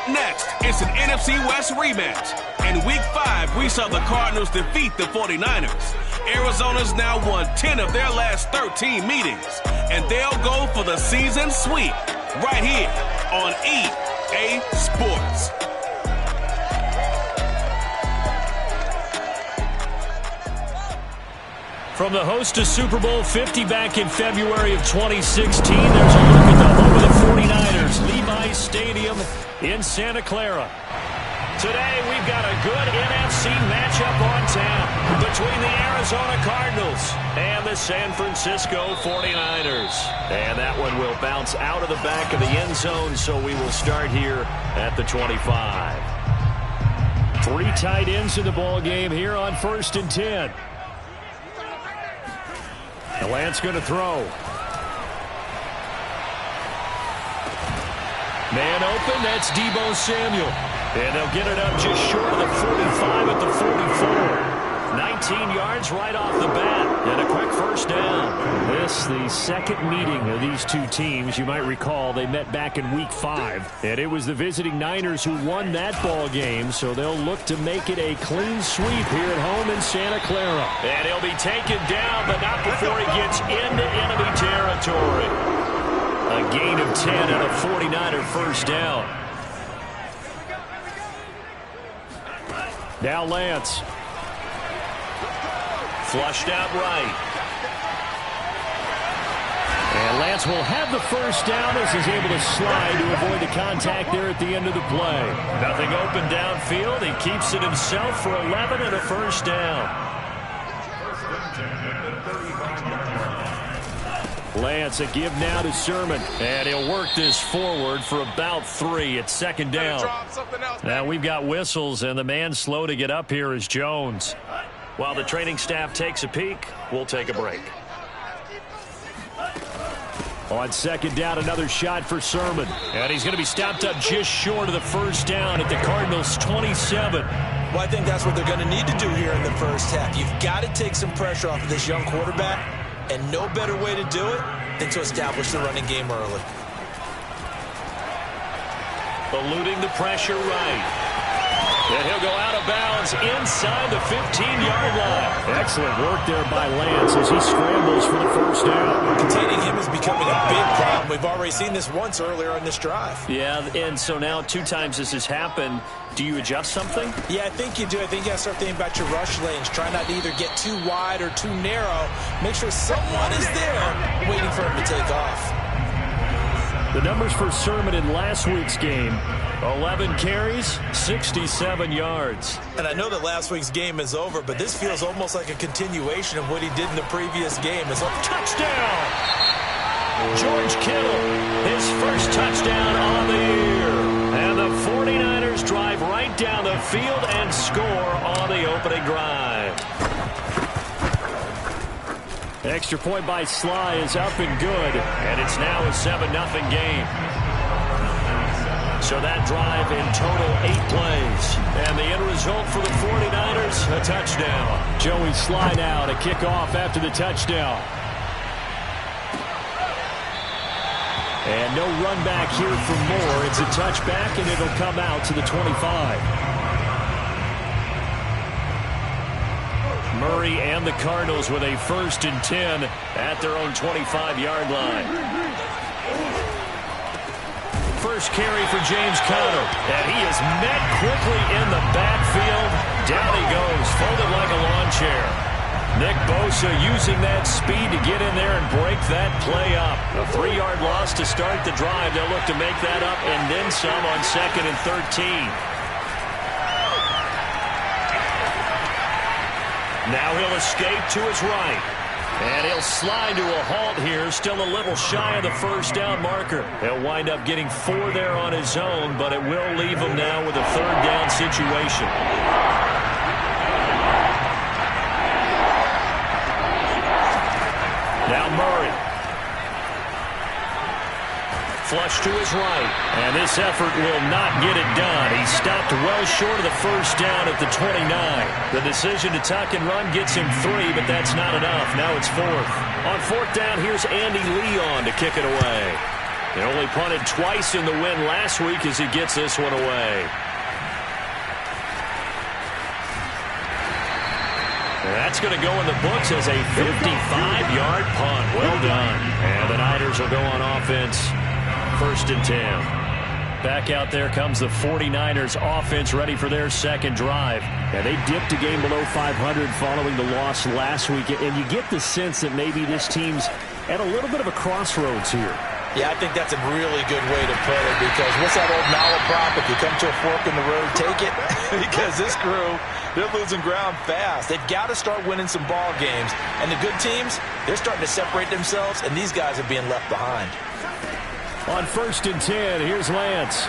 Up next, it's an NFC West rematch. In Week 5, we saw the Cardinals defeat the 49ers. Arizona's now won 10 of their last 13 meetings, and they'll go for the season sweep right here on EA Sports. From the host to Super Bowl 50 back in February of 2016, there's a look at the home of the 49ers, Levi's Stadium in Santa Clara. Today, we've got a good NFC matchup on tap between the Arizona Cardinals and the San Francisco 49ers. And that one will bounce out of the back of the end zone, so we will start here at the 25. 3 tight ends in the ball game here on 1st and 10. And Lance going to throw. Man open, that's Deebo Samuel. And they'll get it up just short of the 45 at the 44. 19 yards right off the bat. And a quick first down. This, the second meeting of these two teams. You might recall they met back in Week 5. And it was the visiting Niners who won that ball game. So they'll look to make it a clean sweep here at home in Santa Clara. And he'll be taken down, but not before he gets into enemy territory. A gain of 10 and a 49er first down. Now Lance. Flushed out right. And Lance will have the first down as he's able to slide to avoid the contact there at the end of the play. Nothing open downfield. He keeps it himself for 11 and a first down. Lance, a give now to Sermon. And he'll work this forward for about 3 at second down. Now we've got whistles, and the man slow to get up here is Jones. While the training staff takes a peek, we'll take a break. On second down, another shot for Sermon. And he's going to be stopped up just short of the first down at the Cardinals' 27. Well, I think that's what they're going to need to do here in the first half. You've got to take some pressure off of this young quarterback, and no better way to do it than to establish the running game early. Eluding the pressure right. And he'll go out of bounds inside the 15-yard line. Excellent work there by Lance as he scrambles for the first down. Containing him is becoming a big problem. We've already seen this once earlier on this drive. Yeah, and so now 2 times this has happened. Do you adjust something? Yeah, I think you do. I think you got to start thinking about your rush lanes. Try not to either get too wide or too narrow. Make sure someone is there waiting for him to take off. The numbers for Sermon in last week's game: 11 carries, 67 yards. And I know that last week's game is over, but this feels almost like a continuation of what he did in the previous game. It's a touchdown! George Kittle, his first touchdown on the year. And the 49ers drive right down the field and score on the opening drive. Extra point by Sly is up and good, and it's now a 7-0 game. So that drive in total 8 plays. And the end result for the 49ers, a touchdown. Joey Sly now to kick off after the touchdown. And no run back here for Moore. It's a touchback, and it'll come out to the 25. Murray and the Cardinals with a 1st and 10 at their own 25-yard line. First carry for James Conner, and he is met quickly in the backfield. Down he goes, folded like a lawn chair. Nick Bosa using that speed to get in there and break that play up. A 3-yard loss to start the drive. They'll look to make that up and then some on 2nd and 13. Now he'll escape to his right. And he'll slide to a halt here, still a little shy of the first down marker. He'll wind up getting 4 there on his own, but it will leave him now with a 3rd down situation. Now Murray. Flush to his right. And this effort will not get it done. He stopped well short of the first down at the 29. The decision to tuck and run gets him 3, but that's not enough. Now it's 4th. On 4th down, here's Andy Leon to kick it away. He only punted twice in the win last week as he gets this one away. That's going to go in the books as a 55-yard punt. Well done. And the Niners will go on offense. 1st and 10. Back out there comes the 49ers offense ready for their second drive. And they dipped a game below 500 following the loss last week. And you get the sense that maybe this team's at a little bit of a crossroads here. Yeah, I think that's a really good way to put it, because what's that old malaprop? If you come to a fork in the road, take it. Because this crew, they're losing ground fast. They've got to start winning some ball games. And the good teams, they're starting to separate themselves, and these guys are being left behind. On 1st and 10, here's Lance.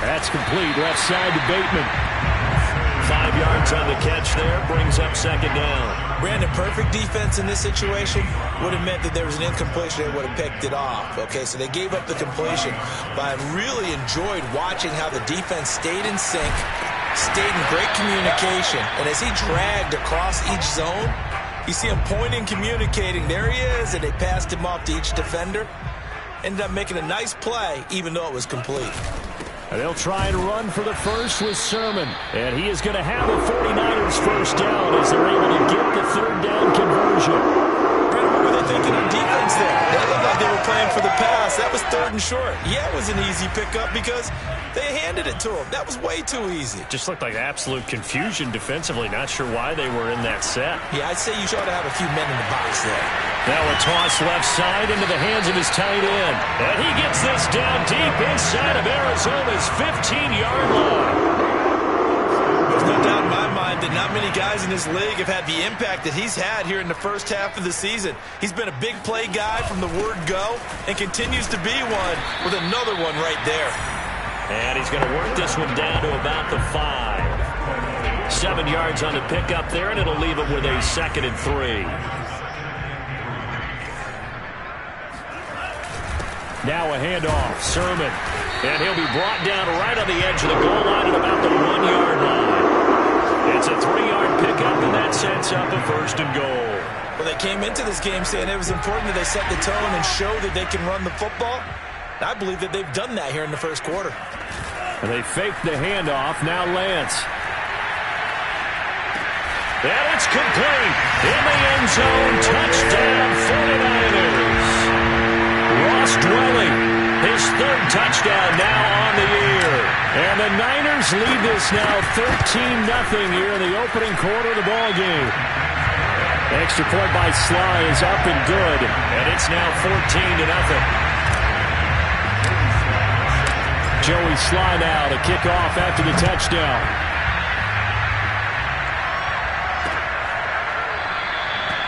That's complete. Left side to Bateman. 5 yards on the catch there. Brings up 2nd down. Brandon, perfect defense in this situation would have meant that there was an incompletion. They would have picked it off. Okay, so they gave up the completion. But I really enjoyed watching how the defense stayed in sync, stayed in great communication. And as he dragged across each zone, you see him pointing, communicating. There he is, and they passed him off to each defender. Ended up making a nice play, even though it was complete. And they'll try and run for the first with Sermon. And he is going to have the 49ers first down as they're able to get the 3rd down conversion. Brandon, what were they thinking on defense there? They looked like they were playing for the pass. That was 3rd and short. Yeah, it was an easy pickup because they handed it to him. That was way too easy. Just looked like absolute confusion defensively. Not sure why they were in that set. Yeah, I'd say you ought to have a few men in the box there. Now a toss left side into the hands of his tight end. And he gets this down deep inside of Arizona's 15-yard line. There's no doubt in my mind that not many guys in this league have had the impact that he's had here in the first half of the season. He's been a big play guy from the word go and continues to be one with another one right there. And he's going to work this one down to about the 5. 7 yards on the pickup there, and it'll leave him with a 2nd and 3. Now a handoff, Sermon. And he'll be brought down right on the edge of the goal line at about the 1-yard line. It's a 3-yard pickup, and that sets up a 1st and goal. Well, they came into this game saying it was important that they set the tone and show that they can run the football. I believe that they've done that here in the first quarter. And they faked the handoff. Now Lance. And it's complete. In the end zone. Touchdown 49ers. Ross Dwelling, his 3rd touchdown now on the year. And the Niners lead this now 13-0 here in the opening quarter of the ball game. Extra point by Sly is up and good. And it's now 14-0. Joey Sly now to kick off after the touchdown.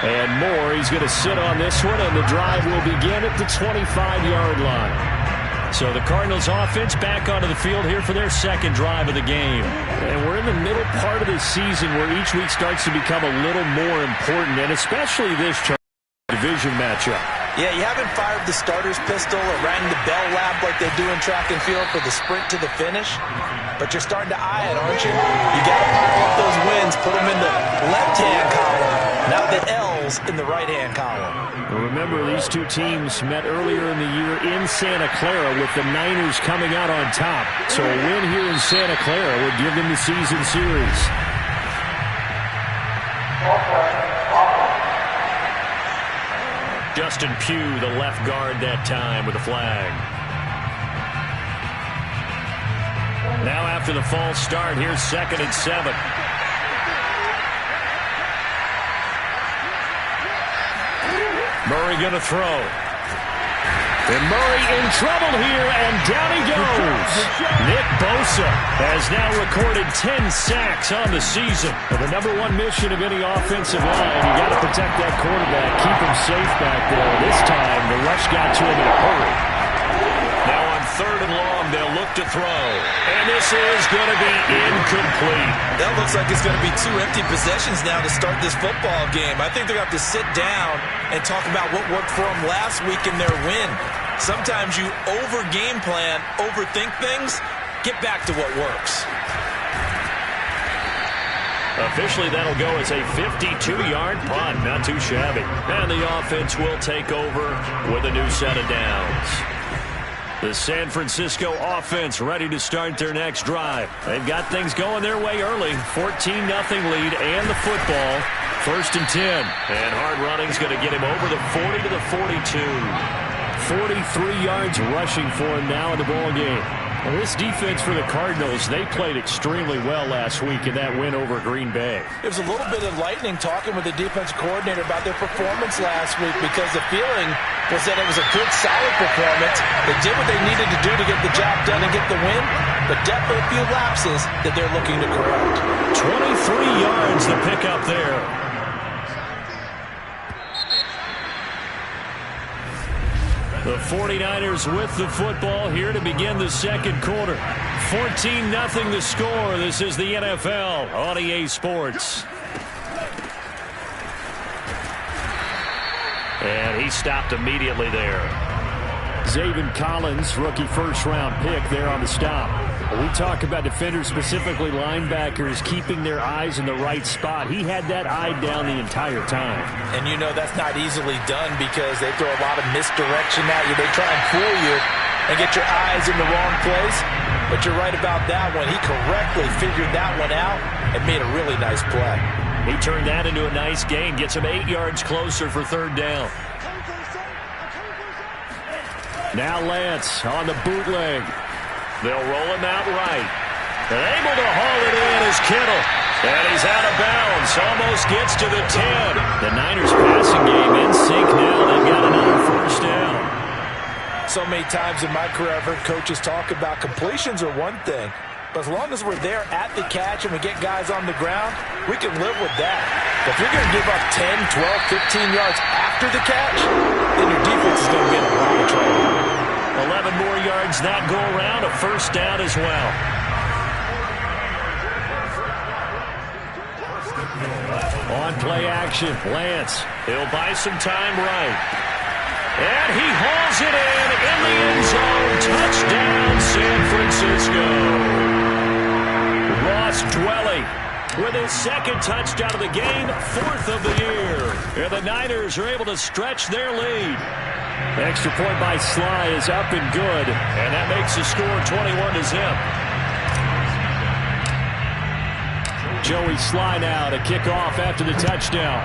And Moore, he's going to sit on this one, and the drive will begin at the 25-yard line. So the Cardinals offense back onto the field here for their 2nd drive of the game. And we're in the middle part of the season where each week starts to become a little more important, and especially this division matchup. Yeah, you haven't fired the starter's pistol or rang the bell lap like they do in track and field for the sprint to the finish, but you're starting to eye it, aren't you? You got to pile up those wins, put them in the left-hand column, not the L's in the right-hand column. Well, remember, these two teams met earlier in the year in Santa Clara with the Niners coming out on top. So a win here in Santa Clara would give them the season series. Justin Pugh, the left guard that time with a flag. Now after the false start, here's 2nd and 7. Murray going to throw. And Murray in trouble here, and down he goes. Nick Bosa has now recorded 10 sacks on the season. Well, the #1 mission of any offensive line, you got to protect that quarterback, keep him safe back there. This time, the rush got to him in a hurry. Now on 3rd and long, they'll look to throw. And this is going to be incomplete. That looks like it's going to be 2 empty possessions now to start this football game. I think they're going to have to sit down and talk about what worked for them last week in their win. Sometimes you over-game plan, overthink things, get back to what works. Officially, that'll go as a 52-yard punt. Not too shabby. And the offense will take over with a new set of downs. The San Francisco offense ready to start their next drive. They've got things going their way early. 14-0 lead and the football. 1st and 10. And hard running's going to get him over the 40 to the 42. 43 yards rushing for him now in the ball game. Well, this defense for the Cardinals, they played extremely well last week in that win over Green Bay. There was a little bit of lightning talking with the defensive coordinator about their performance last week because the feeling was that it was a good, solid performance. They did what they needed to do to get the job done and get the win, but definitely a few lapses that they're looking to correct. 23 yards to pick up there. The 49ers with the football here to begin the second quarter. 14-0 the score. This is the NFL on EA Sports. And he stopped immediately there. Zaven Collins, rookie first-round pick there on the stop. We talk about defenders, specifically linebackers, keeping their eyes in the right spot. He had that eye down the entire time. And you know that's not easily done because they throw a lot of misdirection at you. They try and fool you and get your eyes in the wrong place. But you're right about that one. He correctly figured that one out and made a really nice play. He turned that into a nice gain, gets him 8 yards closer for 3rd down. Now Lance on the bootleg. They'll roll him out right. And able to haul it in is Kittle. And he's out of bounds. Almost gets to the 10. The Niners passing game in sync now. They've got another 1st down. So many times in my career I've heard coaches talk about completions are one thing. But as long as we're there at the catch and we get guys on the ground, we can live with that. But if you're going to give up 10, 12, 15 yards after the catch, then your defense is going to be in a lot of trouble. 11 more yards that go around, a 1st down as well. On play action, Lance. He'll buy some time right. And he hauls it in the end zone. Touchdown, San Francisco. Ross Dwelly with his 2nd touchdown of the game, 4th of the year. And the Niners are able to stretch their lead. Extra point by Sly is up and good, and that makes the score 21-0. Joey Sly now to kick off after the touchdown.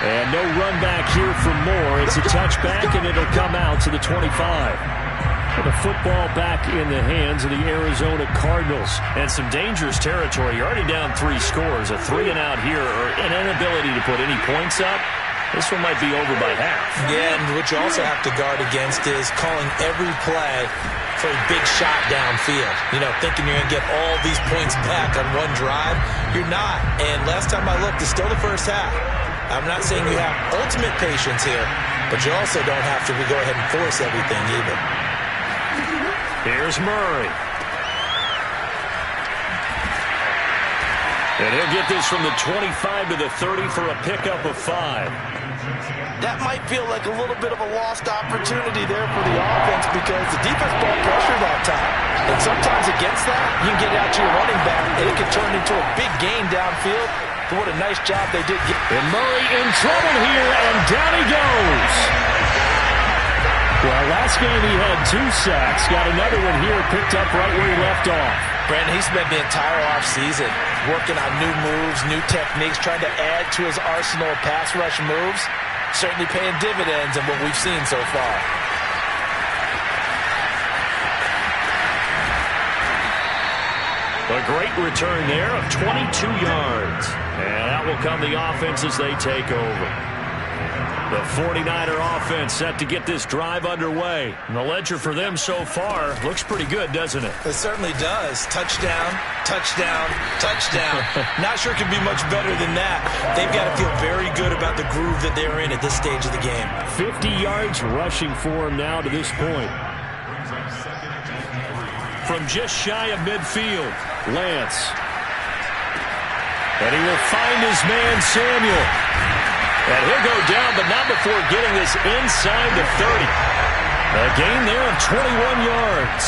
And no run back here for Moore. It's a touchback, and it'll come out to the 25. The football back in the hands of the Arizona Cardinals. And some dangerous territory. You're already down 3 scores. A 3-and-out here, or an inability to put any points up. This one might be over by half. Yeah, and what you also have to guard against is calling every play for a big shot downfield. You know, thinking you're going to get all these points back on one drive. You're not. And last time I looked, it's still the first half. I'm not saying you have ultimate patience here, but you also don't have to go ahead and force everything either. Here's Murray. And he'll get this from the 25 to the 30 for a pickup of 5. That might feel like a little bit of a lost opportunity there for the offense because the defense brought pressure that time. And sometimes against that, you can get out to your running back, and it can turn into a big gain downfield. But what a nice job they did. And Murray in trouble here, and down he goes. Well, last game he had 2 sacks. Got another one here picked up right where he left off. Brandon, he spent the entire offseason working on new moves, new techniques, trying to add to his arsenal of pass rush moves. Certainly paying dividends in what we've seen so far. A great return there of 22 yards. And out will come the offense as they take over. The 49er offense set to get this drive underway. And the ledger for them so far looks pretty good, doesn't it? It certainly does. Touchdown, touchdown, touchdown. Not sure it can be much better than that. They've got to feel very good about the groove that they're in at this stage of the game. 50 yards rushing for him now to this point. From just shy of midfield, Lance. And he will find his man, Samuel. And he'll go down, but not before getting this inside the 30. A gain there of 21 yards.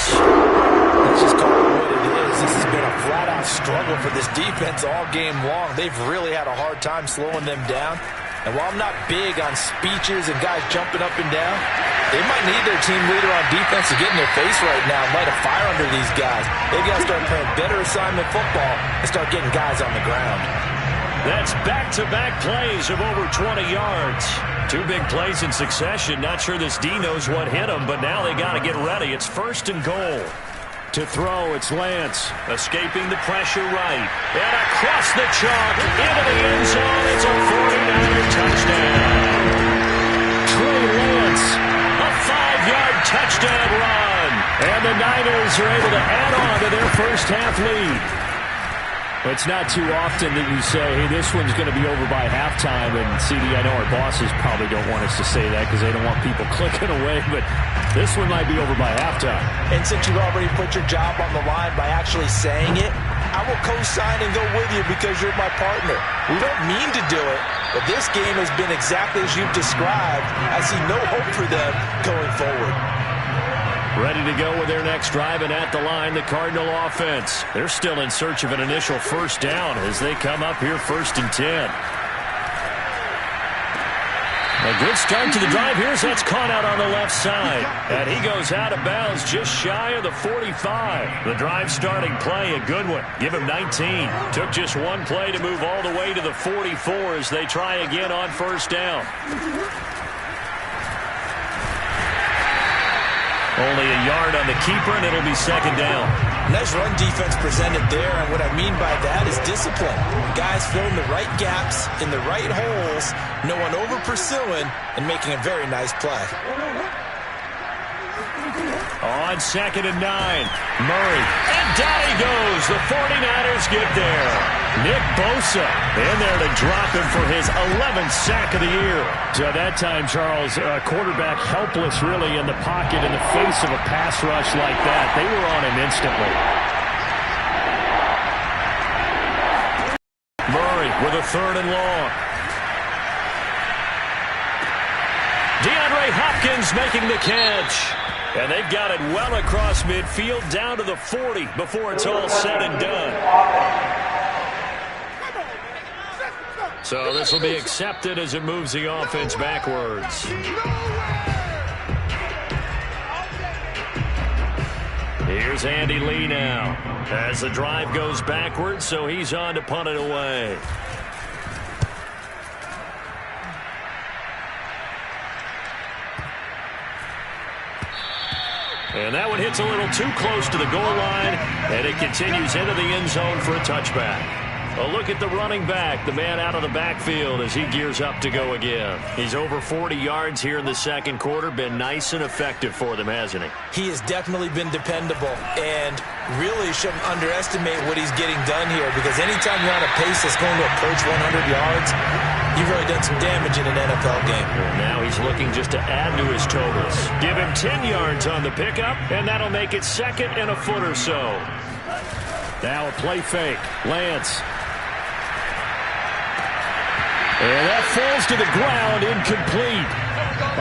Let's just call it what it is. This has been a flat-out struggle for this defense all game long. They've really had a hard time slowing them down. And while I'm not big on speeches and guys jumping up and down, they might need their team leader on defense to get in their face right now and light a fire under these guys. They've got to start playing better assignment football and start getting guys on the ground. That's back-to-back plays of over 20 yards. 2 big plays in succession. Not sure this D knows what hit him, but now they got to get ready. It's 1st and goal. To throw, it's Lance. Escaping the pressure right. And across the chalk, into the end zone. It's a 49er touchdown. Trey Lance, a 5-yard touchdown run. And the Niners are able to add on to their first half lead. It's not too often that you say, hey, this one's going to be over by halftime. And CD, I know our bosses probably don't want us to say that because they don't want people clicking away. But this one might be over by halftime. And since you've already put your job on the line by actually saying it, I will co-sign and go with you because you're my partner. We don't mean to do it, but this game has been exactly as you've described. I see no hope for them going forward. Ready to go with their next drive, and at the line, the Cardinal offense. They're still in search of an initial first down as they come up here 1st and 10. A good start to the drive. That's caught out on the left side. And he goes out of bounds just shy of the 45. The drive starting play, a good one. Give him 19. Took just one play to move all the way to the 44 as they try again on first down. Only a yard on the keeper, and it'll be 2nd down. Nice run defense presented there, and what I mean by that is discipline. Guys filling the right gaps in the right holes, no one over-pursuing, and making a very nice play. On 2nd and 9, Murray. And down he goes. The 49ers get there. Nick Bosa in there to drop him for his 11th sack of the year. So that time, Charles, quarterback helpless really in the pocket in the face of a pass rush like that. They were on him instantly. Murray with a 3rd and long. DeAndre Hopkins making the catch. And they've got it well across midfield down to the 40 before it's all said and done. So this will be accepted as it moves the offense backwards. Here's Andy Lee now as the drive goes backwards, so he's on to punt it away. And that one hits a little too close to the goal line, and it continues into the end zone for a touchback. A look at the running back, the man out of the backfield as he gears up to go again. He's over 40 yards here in the 2nd quarter. Been nice and effective for them, hasn't he? He has definitely been dependable, and really shouldn't underestimate what he's getting done here, because anytime you're on a pace that's going to approach 100 yards, you've really done some damage in an NFL game. Well, now he's looking just to add to his totals. Give him 10 yards on the pickup, and that'll make it 2nd and a foot or so. Now a play fake. Lance. And that falls to the ground, incomplete.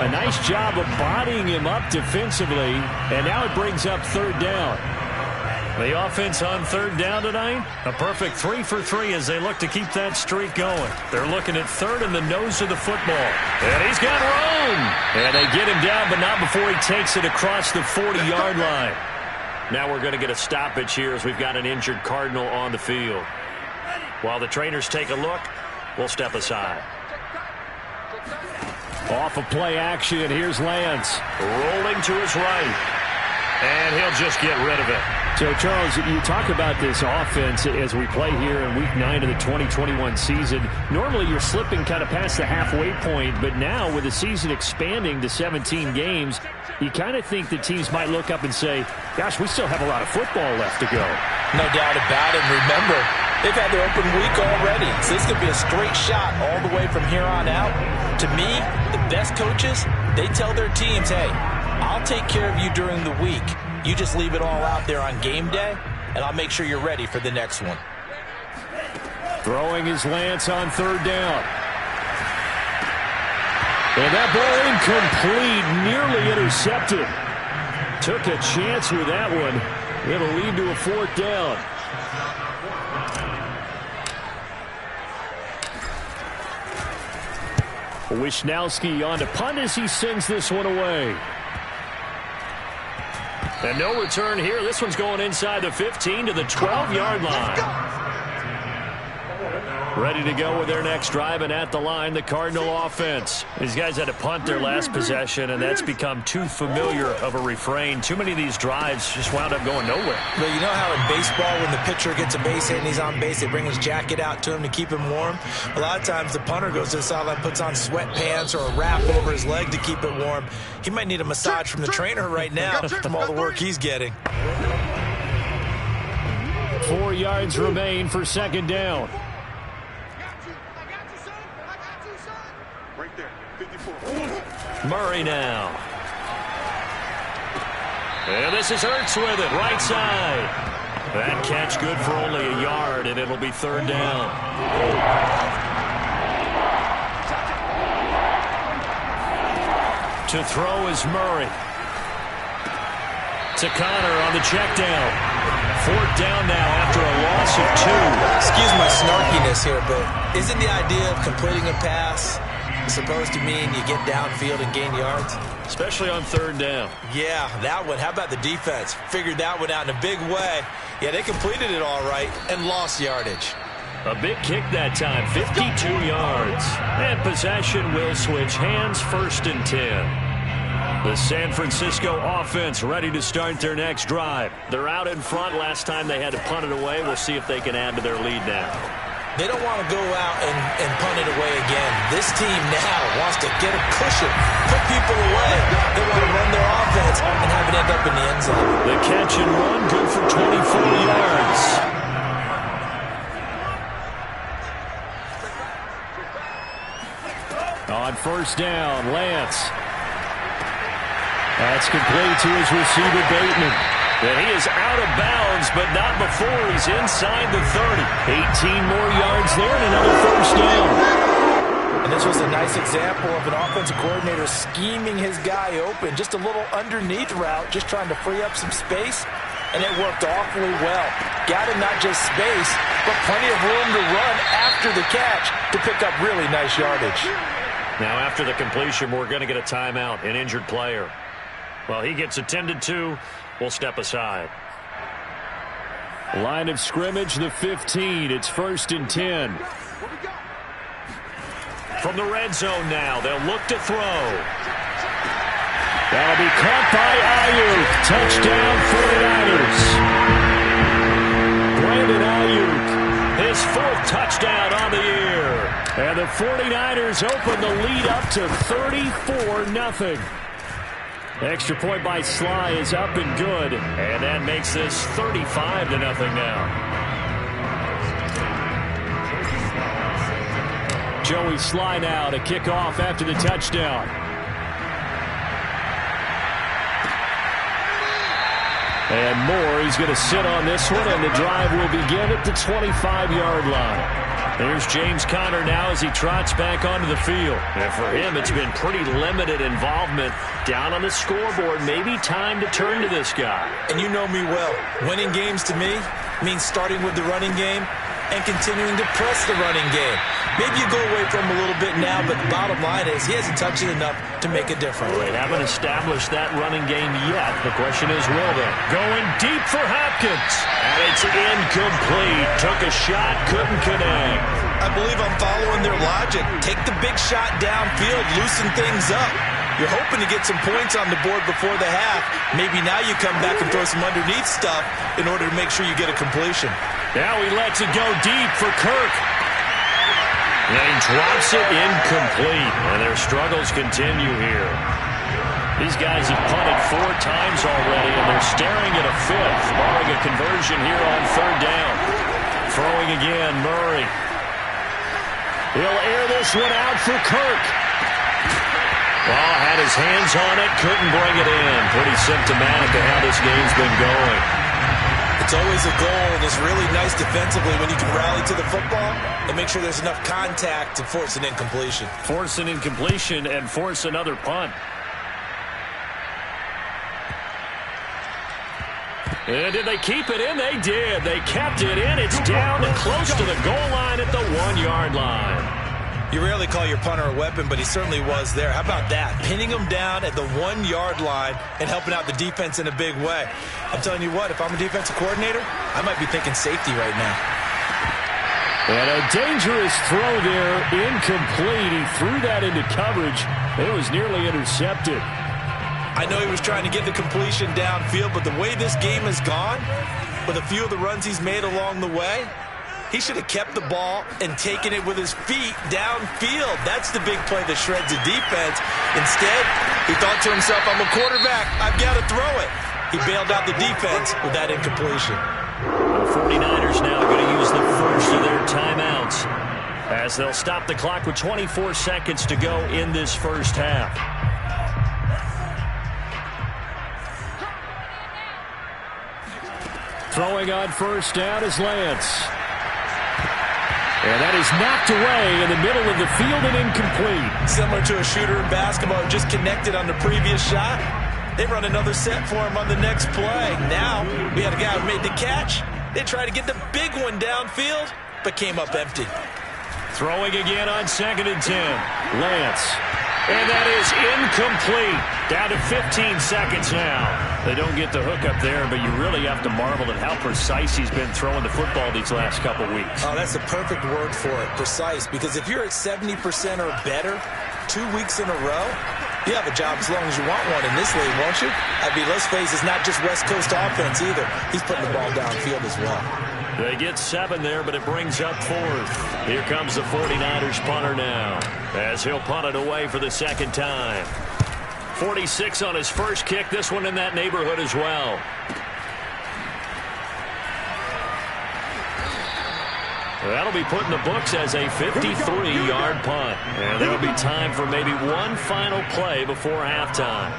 A nice job of bodying him up defensively, and now it brings up 3rd down. The offense on 3rd down tonight, a perfect 3 for 3 as they look to keep that streak going. They're looking at 3rd in the nose of the football. And he's got room. And they get him down, but not before he takes it across the 40-yard line. Now we're going to get a stoppage here as we've got an injured Cardinal on the field. While the trainers take a look, we'll step aside. Off of play action, here's Lance. Rolling to his right. And he'll just get rid of it. So, Charles, you talk about this offense as we play here in Week 9 of the 2021 season. Normally, you're slipping kind of past the halfway point, but now with the season expanding to 17 games, you kind of think the teams might look up and say, gosh, we still have a lot of football left to go. No doubt about it. Remember, they've had their open week already, so this could be a straight shot all the way from here on out. To me, the best coaches, they tell their teams, hey, I'll take care of you during the week. You just leave it all out there on game day, and I'll make sure you're ready for the next one. Throwing his Lance on 3rd down. And that ball incomplete, nearly intercepted. Took a chance with that one. It'll lead to a 4th down. Wisnowski on to punt as he sends this one away. And no return here. This one's going inside the 15 to the 12-yard line. Ready to go with their next drive, and at the line, the Cardinal offense. These guys had to punt their last possession, and that's become too familiar of a refrain. Too many of these drives just wound up going nowhere. Well, you know how in baseball, when the pitcher gets a base hit and he's on base, they bring his jacket out to him to keep him warm? A lot of times the punter goes to the sideline, puts on sweatpants or a wrap over his leg to keep it warm. He might need a massage from the trainer right now from all the work he's getting. 4 yards remain for second down. Murray now. And this is Hurts with it, right side. That catch good for only a yard, and it'll be third down. To throw is Murray. To Connor on the check down. Fourth down now after a loss of 2. Excuse my snarkiness here, but isn't the idea of completing a pass supposed to mean you get downfield and gain yards? Especially on third down. Yeah, that one. How about the defense? Figured that one out in a big way. Yeah, they completed it all right and lost yardage. A big kick that time, 52 yards. And possession will switch hands, first and 10. The San Francisco offense ready to start their next drive. They're out in front. Last time they had to punt it away. We'll see if they can add to their lead now. They don't want to go out and punt it away again. This team now wants to get a cushion, put people away. They want to run their offense and have it end up in the end zone. The catch and run, good for 24 yards. On first down, Lance. That's complete to his receiver, Bateman. And he is out of bounds, but not before he's inside the 30. 18 more yards there and another first down. And this was a nice example of an offensive coordinator scheming his guy open. Just a little underneath route, just trying to free up some space. And it worked awfully well. Got him not just space, but plenty of room to run after the catch to pick up really nice yardage. Now after the completion, we're going to get a timeout, an injured player. Well, he gets attended to. We'll step aside. Line of scrimmage, the 15. It's first and 10. From the red zone now, they'll look to throw. That'll be caught by Ayuk. Touchdown, 49ers. Brandon Ayuk, his 4th touchdown on the year. And the 49ers open the lead up to 34-0. Extra point by Sly is up and good. And that makes this 35-0 now. Joey Sly now to kick off after the touchdown. And Moore, he's going to sit on this one, and the drive will begin at the 25-yard line. There's James Conner now as he trots back onto the field. And for him, it's been pretty limited involvement down on the scoreboard. Maybe time to turn to this guy. And you know me well. Winning games to me means starting with the running game and continuing to press the running game. Maybe you go away from him a little bit now, but the bottom line is he hasn't touched it enough to make a difference. They haven't established that running game yet. The question is, will they? Going deep for Hopkins. And it's incomplete. Took a shot, couldn't connect. I believe I'm following their logic. Take the big shot downfield, loosen things up. You're hoping to get some points on the board before the half. Maybe now you come back and throw some underneath stuff in order to make sure you get a completion. Now he lets it go deep for Kirk. And he drops it incomplete. And their struggles continue here. These guys have punted 4 times already, and they're staring at a 5th, barring a conversion here on third down. Throwing again, Murray. He'll air this one out for Kirk. Well, had his hands on it, couldn't bring it in. Pretty symptomatic of how this game's been going. It's always a goal, and it's really nice defensively when you can rally to the football and make sure there's enough contact to force an incompletion. Force an incompletion and force another punt. And did they keep it in? They did. They kept it in. It's down and close to the goal line at the 1-yard line. You rarely call your punter a weapon, but he certainly was there. How about that? Pinning him down at the 1-yard line and helping out the defense in a big way. I'm telling you what, if I'm a defensive coordinator, I might be thinking safety right now. And a dangerous throw there, incomplete. He threw that into coverage. It was nearly intercepted. I know he was trying to get the completion downfield, but the way this game has gone, with a few of the runs he's made along the way, he should have kept the ball and taken it with his feet downfield. That's the big play that shreds the defense. Instead, he thought to himself, I'm a quarterback. I've got to throw it. He bailed out the defense with that incompletion. The 49ers now going to use the first of their timeouts as they'll stop the clock with 24 seconds to go in this first half. Throwing on first down is Lance. And that is knocked away in the middle of the field and incomplete. Similar to a shooter in basketball who just connected on the previous shot. They run another set for him on the next play. Now, we had a guy who made the catch. They tried to get the big one downfield, but came up empty. Throwing again on 2nd and 10. Lance. And that is incomplete. Down to 15 seconds now. They don't get the hook up there, but you really have to marvel at how precise he's been throwing the football these last couple weeks. Oh, that's the perfect word for it, precise. Because if you're at 70% or better 2 weeks in a row, you have a job as long as you want one in this league, won't you? I mean, let's face it, it's not just West Coast offense either. He's putting the ball downfield as well. They get 7 there, but it brings up 4th. Here comes the 49ers punter now, as he'll punt it away for the second time. 46 on his first kick, this one in that neighborhood as well. That'll be put in the books as a 53-yard punt. And there'll be time for maybe one final play before halftime.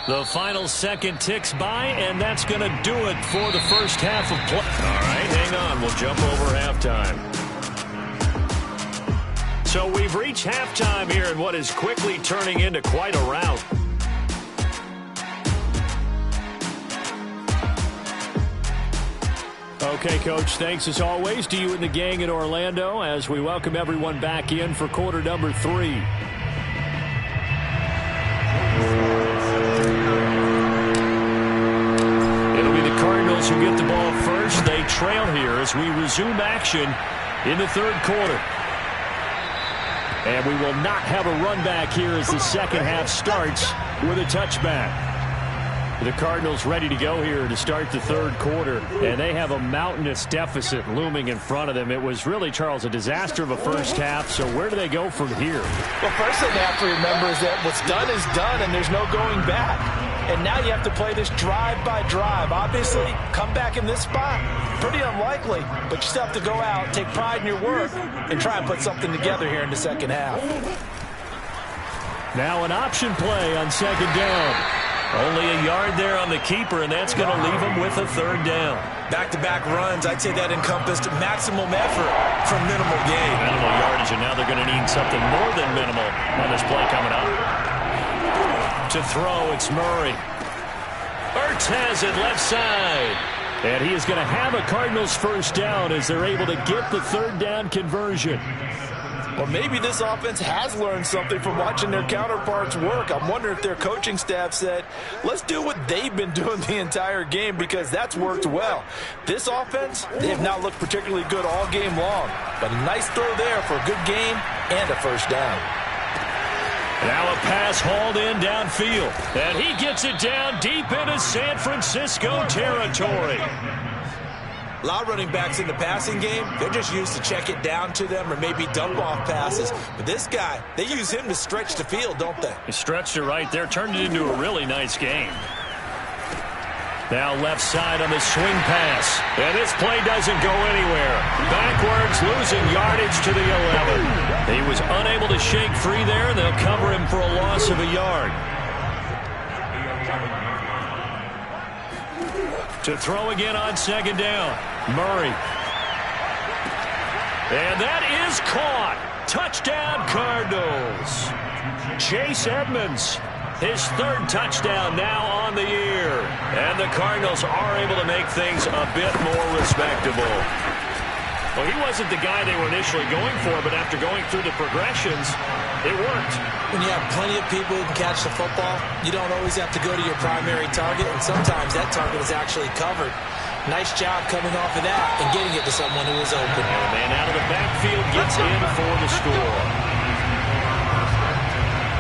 The final second ticks by, and that's going to do it for the first half of play. All right, hang on. We'll jump over halftime. So we've reached halftime here in what is quickly turning into quite a rout. Okay, Coach, thanks as always to you and the gang in Orlando as we welcome everyone back in for quarter number 3. Cardinals who get the ball first. They trail here as we resume action in the third quarter. And we will not have a run back here as the second half starts with a touchback. The Cardinals ready to go here to start the third quarter, and they have a mountainous deficit looming in front of them. It was really, Charles, a disaster of a first half, so where do they go from here? Well, first thing they have to remember is that what's done is done, and there's no going back. And now you have to play this drive by drive. Obviously, come back in this spot, pretty unlikely, but you still have to go out, take pride in your work, and try and put something together here in the second half. Now an option play on second down. Only a yard there on the keeper, and that's going to leave him with a third down. Back-to-back runs, I'd say that encompassed maximum effort for minimal gain. Minimal yardage, and now they're going to need something more than minimal on this play coming up. To throw, it's Murray. Ertz has it left side. And he is going to have a Cardinals first down as they're able to get the third down conversion. Well, maybe this offense has learned something from watching their counterparts work. I'm wondering if their coaching staff said, let's do what they've been doing the entire game because that's worked well. This offense, they have not looked particularly good all game long. But a nice throw there for a good game and a first down. Now a pass hauled in downfield. And he gets it down deep into San Francisco territory. A lot of running backs in the passing game, they're just used to check it down to them or maybe dump off passes. But this guy, they use him to stretch the field, don't they? He stretched it right there, turned it into a really nice game. Now left side on the swing pass. And this play doesn't go anywhere. Backwards, losing yardage to the 11. He was unable to shake free there, and they'll cover him for a loss of a yard. To throw again on second down. Murray. And that is caught. Touchdown, Cardinals. Chase Edmonds His third touchdown now on the year. And the Cardinals are able to make things a bit more respectable. Well, he wasn't the guy they were initially going for, but after going through the progressions, it worked. When you have plenty of people who can catch the football, you don't always have to go to your primary target, and sometimes that target is actually covered. Nice job coming off of that and getting it to someone who is open. And the man out of the backfield gets in for the score.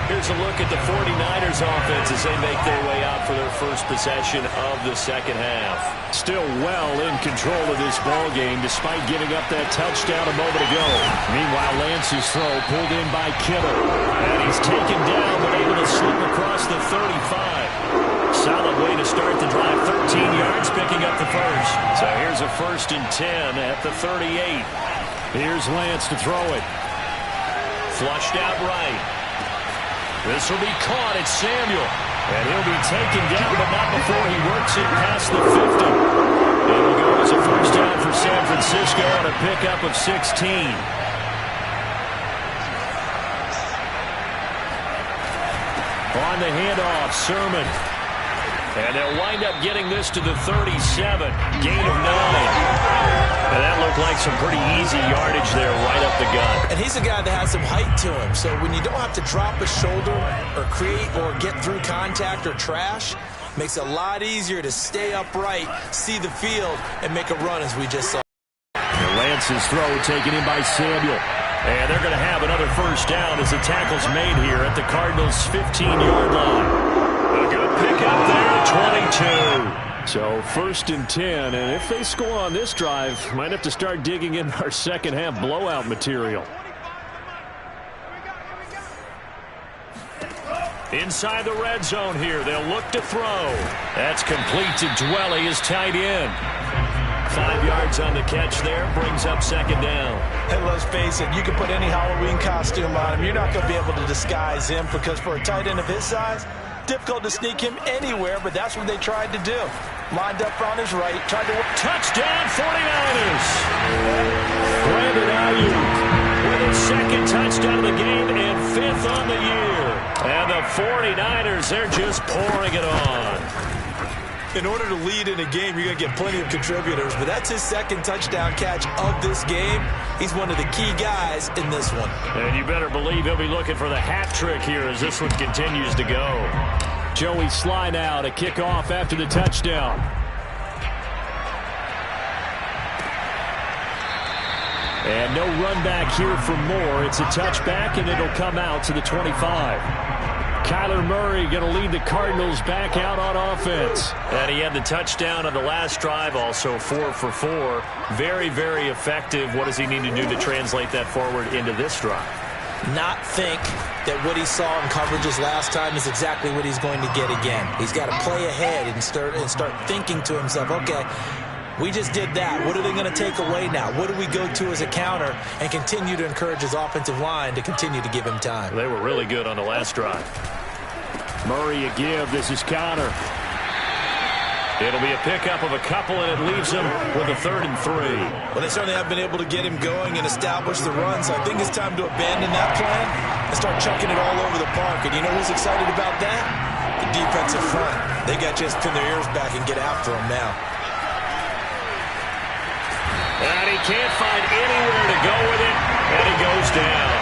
Here's a look at the 49ers offense as they make their way out for their first possession of the second half. Still well in control of this ball game despite giving up that touchdown a moment ago. Meanwhile, Lance's throw pulled in by Kittle. And he's taken down but able to slip across the 35. Solid way to start the drive. 13 yards picking up the first. So here's a 1st and 10 at the 38. Here's Lance to throw it. Flushed out right. This will be caught at Samuel. And he'll be taken down, but not before he works it past the 50. It'll go as a first down for San Francisco on a pickup of 16. On the handoff, Sermon. And they'll wind up getting this to the 37. Gain of 9. And that looked like some pretty easy yardage there right up the gut. And he's a guy that has some height to him. So when you don't have to drop a shoulder or create or get through contact or trash, makes it a lot easier to stay upright, see the field, and make a run as we just saw. And Lance's throw taken in by Samuel. And they're going to have another first down as the tackle's made here at the Cardinals' 15-yard line. A good pickup there at 22. So 1st and 10, and if they score on this drive, might have to start digging in our second half blowout material. Inside the red zone here, they'll look to throw. That's complete to Dwelly, his tight end. 5 yards on the catch there, brings up second down. And let's face it, you can put any Halloween costume on him. You're not going to be able to disguise him because for a tight end of his size, difficult to sneak him anywhere, but that's what they tried to do. Lined up on his right, tried to work. Touchdown 49ers! Brandon Ayuk with his second touchdown of the game and 5th on the year. And the 49ers, they're just pouring it on. In order to lead in a game, you're going to get plenty of contributors, but that's his second touchdown catch of this game. He's one of the key guys in this one. And you better believe he'll be looking for the hat trick here as this one continues to go. Joey Sly now to kick off after the touchdown. And no run back here for Moore. It's a touchback, and it'll come out to the 25. Kyler Murray going to lead the Cardinals back out on offense. And he had the touchdown on the last drive, also 4 for 4. Very, very effective. What does he need to do to translate that forward into this drive? Not think that what he saw in coverages last time is exactly what he's going to get again. He's got to play ahead and start thinking to himself, okay, we just did that. What are they going to take away now? What do we go to as a counter? And continue to encourage his offensive line to continue to give him time. They were really good on the last drive. Murray a give. This is counter. It'll be a pickup of a couple, and it leaves him with a 3rd and 3. Well, they certainly have been able to get him going and establish the run, so I think it's time to abandon that plan and start chucking it all over the park. And you know who's excited about that? The defensive front. They got just pin their ears back and get after him now. And he can't find anywhere to go with it, and he goes down.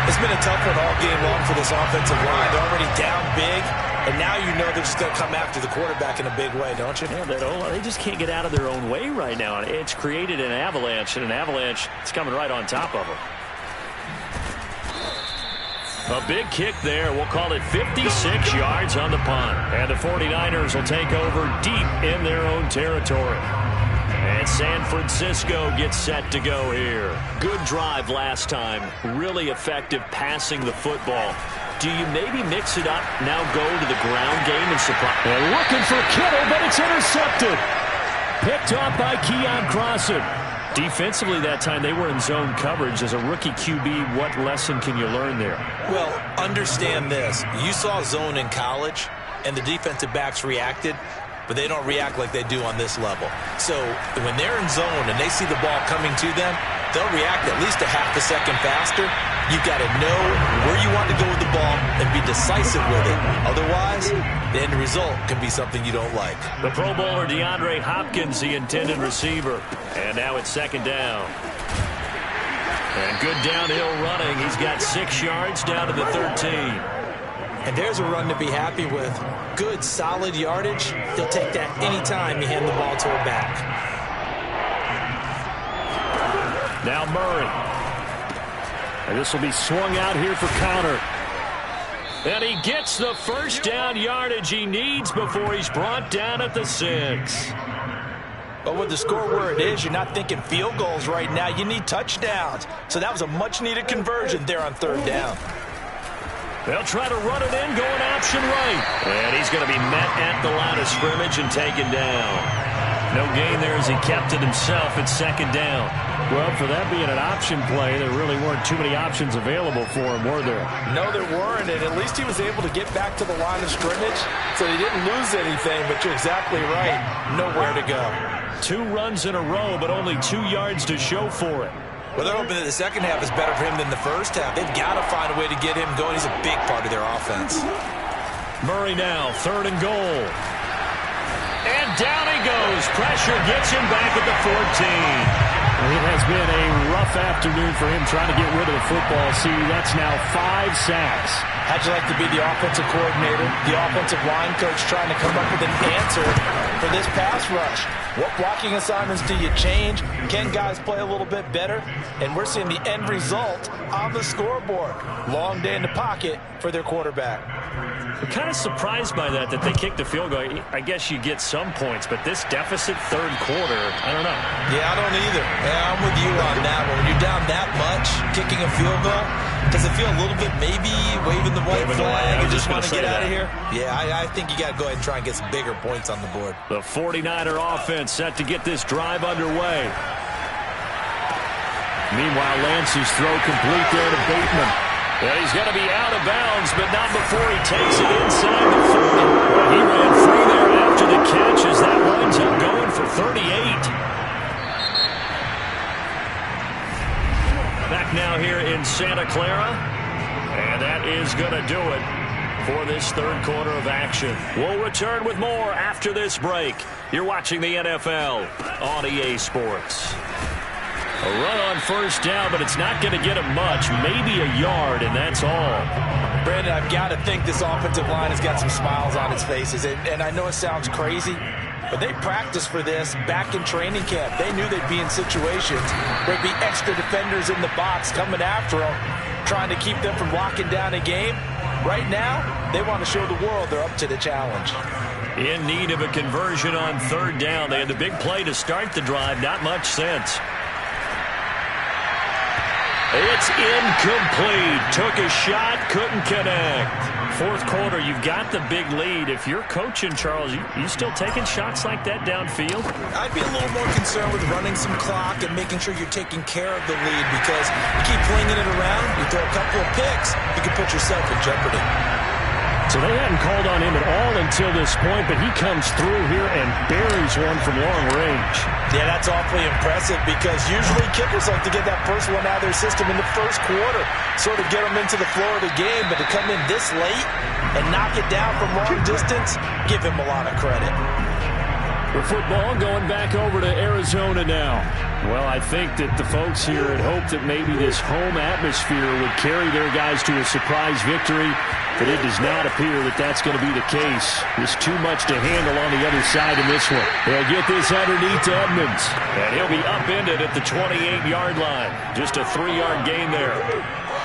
It's been a tough one all game long for this offensive line. They're already down big, and now you know they're just going to come after the quarterback in a big way, don't you? Yeah, they just can't get out of their own way right now. It's created an avalanche, and an avalanche is coming right on top of them. A big kick there. We'll call it 56 yards on the punt. And the 49ers will take over deep in their own territory. And San Francisco gets set to go here. Good drive last time. Really effective passing the football. Do you maybe mix it up, now go to the ground game and supply? They're looking for Kittle, but it's intercepted. Picked off by Keon Crossan. Defensively that time, they were in zone coverage. As a rookie QB, what lesson can you learn there? Well, understand this. You saw zone in college, and the defensive backs reacted, but they don't react like they do on this level. So when they're in zone and they see the ball coming to them, they'll react at least a half a second faster. You've got to know where you want to go with the ball and be decisive with it. Otherwise, the end result can be something you don't like. The Pro Bowler DeAndre Hopkins, the intended receiver. And now it's second down. And good downhill running. He's got 6 yards down to the 13. And there's a run to be happy with. Good, solid yardage. He'll take that any time you hand the ball to a back. Now Murray. And this will be swung out here for Counter. And he gets the first down yardage he needs before he's brought down at the 6. But with the score where it is, you're not thinking field goals right now. You need touchdowns. So that was a much-needed conversion there on third down. They'll try to run it in, going option right. And he's going to be met at the line of scrimmage and taken down. No gain there as he kept it himself at second down. Well, for that being an option play, there really weren't too many options available for him, were there? No, there weren't, and at least he was able to get back to the line of scrimmage, so he didn't lose anything, but you're exactly right. Nowhere to go. 2 runs in a row, but only 2 yards to show for it. Well, they're hoping that the second half is better for him than the first half. They've got to find a way to get him going. He's a big part of their offense. Murray now, 3rd and goal. And down he goes. Pressure gets him back at the 14. It has been a rough afternoon for him trying to get rid of the football. See, that's now 5 sacks. How'd you like to be the offensive coordinator, the offensive line coach trying to come up with an answer for this pass rush? What blocking assignments do you change? Can guys play a little bit better? And we're seeing the end result on the scoreboard. Long day in the pocket for their quarterback. I'm kind of surprised by that they kicked the field goal. I guess you get some points, but this deficit third quarter, I don't know. Yeah, I don't either. Yeah, I'm with you on that one. When you're down that much, kicking a field goal, does it feel a little bit maybe waving the white flag and just want to get out of here? Yeah, I think you got to go ahead and try and get some bigger points on the board. The 49er offense set to get this drive underway. Meanwhile, Lance's throw complete there to Bateman. Well, he's going to be out of bounds, but not before he takes it inside the 40. Well, he ran free there after the catch as that winds up going for 38. Back now here in Santa Clara, and that is going to do it for this third quarter of action. We'll return with more after this break. You're watching the NFL on EA Sports. A run on first down, but it's not going to get him much. Maybe a yard, and that's all. Brandon, I've got to think this offensive line has got some smiles on its faces. And I know it sounds crazy, but they practiced for this back in training camp. They knew they'd be in situations where there'd be extra defenders in the box coming after them, trying to keep them from locking down a game. Right now, they want to show the world they're up to the challenge. In need of a conversion on third down. They had the big play to start the drive. Not much sense. It's incomplete. Took a shot, couldn't connect. Fourth quarter, you've got the big lead. If you're coaching, Charles, you still taking shots like that downfield? I'd be a little more concerned with running some clock and making sure you're taking care of the lead, because you keep flinging it around, you throw a couple of picks, you can put yourself in jeopardy. So they hadn't called on him at all until this point, but he comes through here and buries one from long range. Yeah, that's awfully impressive, because usually kickers like to get that first one out of their system in the first quarter, sort of get them into the flow of the game, but to come in this late and knock it down from long distance, give him a lot of credit. For football, going back over to Arizona now. Well, I think that the folks here had hoped that maybe this home atmosphere would carry their guys to a surprise victory, but it does not appear that that's going to be the case. There's too much to handle on the other side in this one. They'll get this underneath to Edmonds. And he'll be upended at the 28-yard line. Just a 3-yard gain there.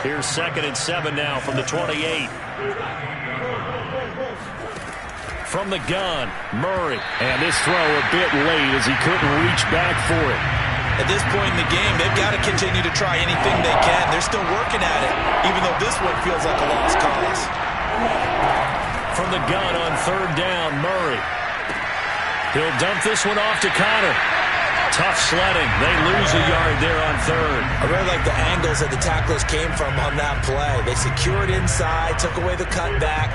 Here's 2nd and 7 now from the 28. From the gun, Murray. And this throw a bit late as he couldn't reach back for it. At this point in the game, they've got to continue to try anything they can. They're still working at it, even though this one feels like a lost cause. From the gun on third down, Murray. He'll dump this one off to Connor. Tough sledding. They lose a yard there on third. I really like the angles that the tacklers came from on that play. They secured inside, took away the cutback,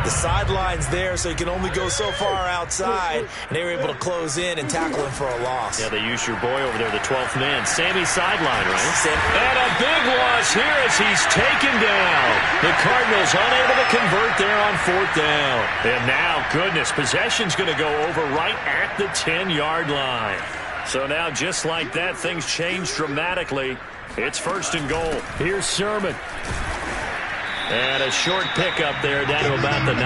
The sideline's there, so he can only go so far outside, and they were able to close in and tackle him for a loss. Yeah, they used your boy over there, the 12th man. Sammy sideline, right? And a big loss here as he's taken down. The Cardinals unable to convert there on 4th down. And now, goodness, possession's going to go over right at the 10-yard line. So now, just like that, things change dramatically. It's 1st and goal. Here's Sermon. And a short pickup there down to about the 9.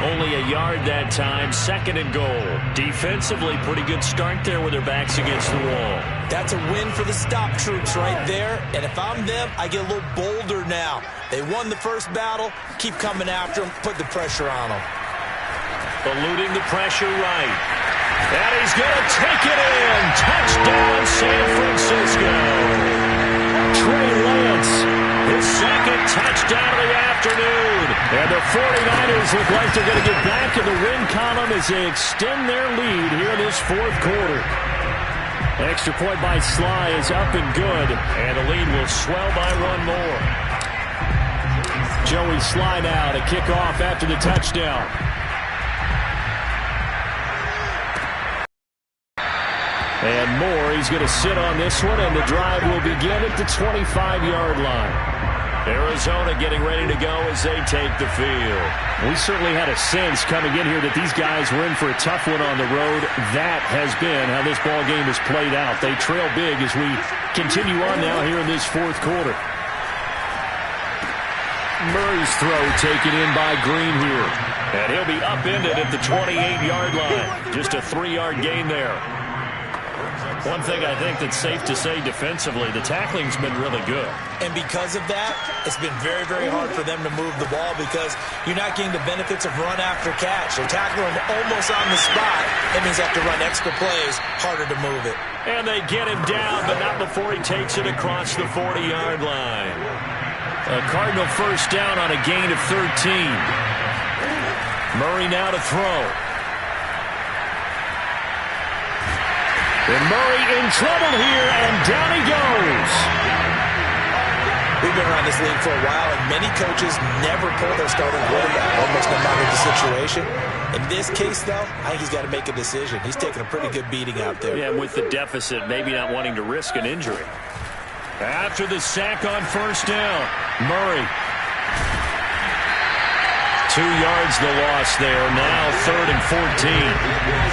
Only a yard that time, 2nd and goal. Defensively, pretty good start there with their backs against the wall. That's a win for the stop troops right there. And if I'm them, I get a little bolder now. They won the first battle. Keep coming after them. Put the pressure on them. Eluding the pressure right. And he's going to take it in. Touchdown, San Francisco. Trey Lance, his 2nd touchdown of the afternoon. And the 49ers look like they're going to get back in the win column as they extend their lead here in this 4th quarter. Extra point by Sly is up and good. And the lead will swell by 1 more. Joey Sly now to kick off after the touchdown. And Moore, he's going to sit on this one, and the drive will begin at the 25-yard line. Arizona getting ready to go as they take the field. We certainly had a sense coming in here that these guys were in for a tough one on the road. That has been how this ball game has played out. They trail big as we continue on now here in this 4th quarter. Murray's throw taken in by Green here. And he'll be upended at the 28-yard line. Just a 3-yard gain there. One thing I think that's safe to say defensively, the tackling's been really good. And because of that, it's been very, very hard for them to move the ball because you're not getting the benefits of run after catch. They're tackling them almost on the spot. That means they have to run extra plays, harder to move it. And they get him down, but not before he takes it across the 40-yard line. A Cardinal 1st down on a gain of 13. Murray now to throw. And Murray in trouble here, and down he goes. We've been around this league for a while, and many coaches never pull their starting quarterback, almost no matter the situation. In this case, though, I think he's got to make a decision. He's taking a pretty good beating out there. Yeah, with the deficit, maybe not wanting to risk an injury. After the sack on 1st down, Murray. 2 yards the loss there, now 3rd and 14.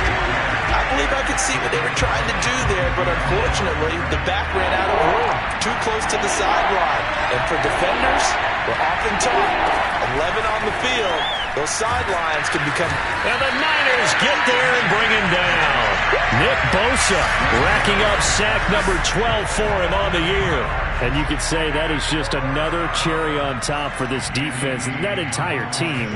I believe I could see what they were trying to do there, but unfortunately, the back ran out of room, too close to the sideline. And for defenders, we're often taught, 11 on the field, those sidelines can become... And the Niners get there and bring him down. Nick Bosa racking up sack number 12 for him on the year. And you could say that is just another cherry on top for this defense and that entire team.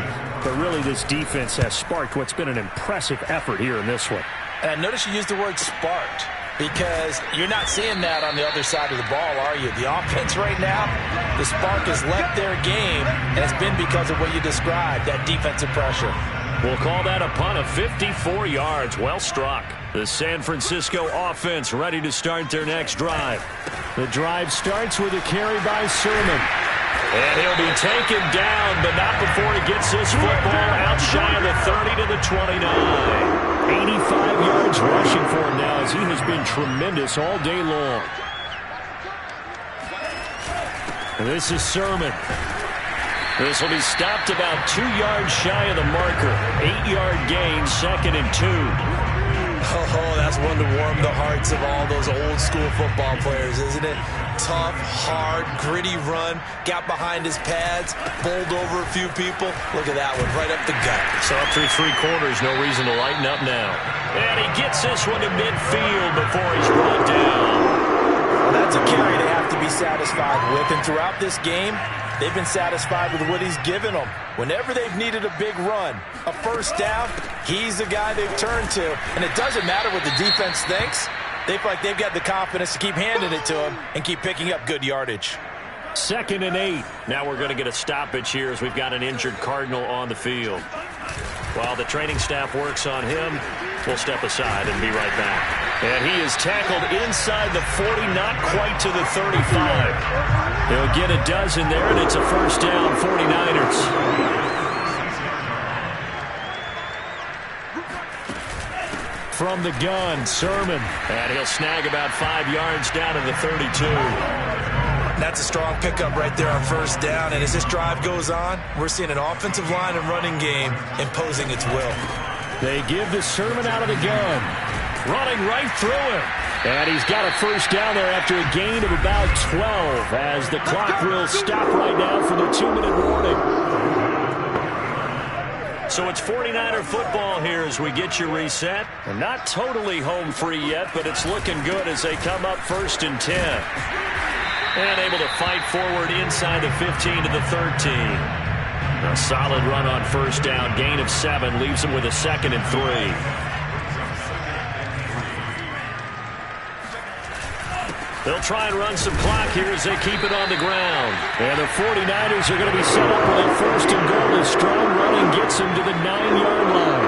But really, this defense has sparked what's been an impressive effort here in this one. And notice you used the word sparked because you're not seeing that on the other side of the ball, are you? The offense right now, the spark has left their game, and it's been because of what you described, that defensive pressure. We'll call that a punt of 54 yards. Well struck. The San Francisco offense ready to start their next drive. The drive starts with a carry by Sermon. And he'll be taken down, but not before he gets this football out shy of the 30 to the 29. 85 yards rushing for him now as he has been tremendous all day long. And this is Sermon. This will be stopped about 2 yards shy of the marker. 8-yard gain, 2nd and 2. Oh, that's one to warm the hearts of all those old school football players, isn't it? Tough, hard, gritty run, got behind his pads, bowled over a few people. Look at that one, right up the gut. So up through 3 quarters, no reason to lighten up now. And he gets this one to midfield before he's brought down. Well, that's a carry they have to be satisfied with, and throughout this game, they've been satisfied with what he's given them. Whenever they've needed a big run, a 1st down, he's the guy they've turned to. And it doesn't matter what the defense thinks. They feel like they've got the confidence to keep handing it to him and keep picking up good yardage. 2nd and 8. Now we're going to get a stoppage here as we've got an injured Cardinal on the field. While the training staff works on him, we'll step aside and be right back. And he is tackled inside the 40, not quite to the 35. He'll get a dozen there, and it's a 1st down, 49ers. from the gun, Sermon. And he'll snag about 5 yards down to the 32. That's a strong pickup right there on first down. And as this drive goes on, we're seeing an offensive line and running game imposing its will. They give the Sermon out of the gun. Running right through him. And he's got a first down there after a gain of about 12 as the clock will stop right now for the 2-minute warning. So it's 49er football here as we get you reset. And not totally home free yet, but it's looking good as they come up 1st and 10. And able to fight forward inside the 15 to the 13. A solid run on first down. Gain of 7 leaves them with a 2nd and 3. They'll try and run some clock here as they keep it on the ground. And the 49ers are going to be set up with a 1st and goal. A strong running gets them to the 9-yard line.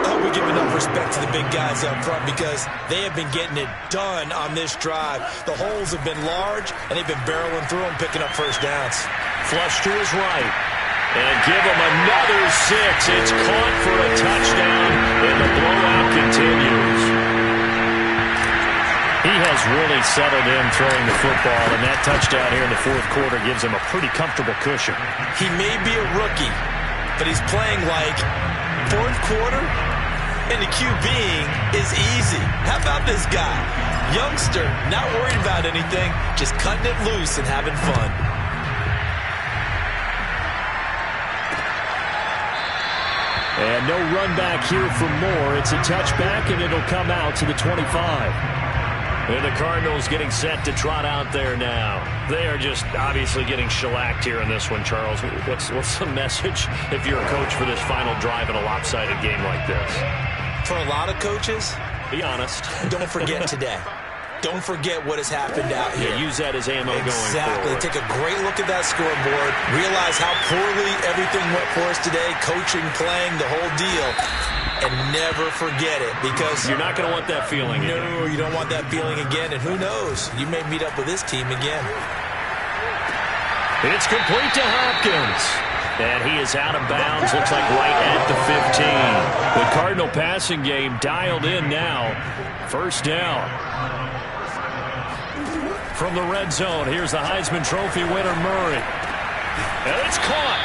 I hope we give enough respect to the big guys up front because they have been getting it done on this drive. The holes have been large, and they've been barreling through them, picking up first downs. Flush to his right. And give him another 6. It's caught for a touchdown, and the blowout continues. He has really settled in throwing the football, and that touchdown here in the 4th quarter gives him a pretty comfortable cushion. He may be a rookie, but he's playing like 4th quarter, and the QBing is easy. How about this guy? Youngster, not worried about anything, just cutting it loose and having fun. And no run back here for more. It's a touchback, and it'll come out to the 25. And the Cardinals getting set to trot out there now. They are just obviously getting shellacked here in this one, Charles. What's the message if you're a coach for this final drive in a lopsided game like this? For a lot of coaches, be honest. Don't forget today. Don't forget what has happened out here. Yeah, use that as ammo going forward. Exactly. Take a great look at that scoreboard. Realize how poorly everything went for us today. Coaching, playing, the whole deal. And never forget it because you're not going to want that feeling again. No, you don't want that feeling again. And who knows? You may meet up with this team again. It's complete to Hopkins. And he is out of bounds. Looks like right at the 15. The Cardinal passing game dialed in now. First down. From the red zone, here's the Heisman Trophy winner, Murray. And it's caught.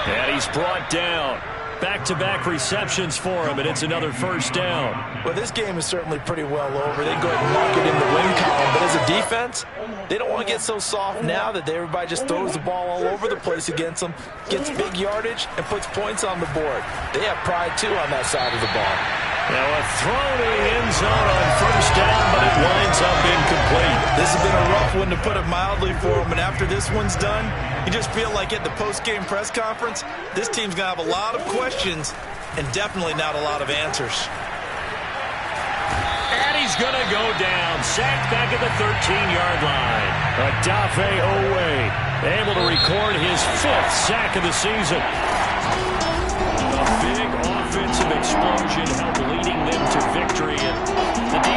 And he's brought down. Back-to-back receptions for him, and it's another first down. Well, this game is certainly pretty well over. They go ahead and mark it in the win column, but as a defense, they don't want to get so soft now that everybody just throws the ball all over the place against them, gets big yardage, and puts points on the board. They have pride, too, on that side of the ball. Now a throw to the end zone on first down, but it winds up incomplete. This has been a rough one, to put it mildly, for them, and after this one's done, you just feel like at the post-game press conference, this team's going to have a lot of questions and definitely not a lot of answers. And he's going to go down, sacked back at the 13-yard line. Odafe Owe able to record his 5th sack of the season. A big offensive explosion helped leading them to victory. And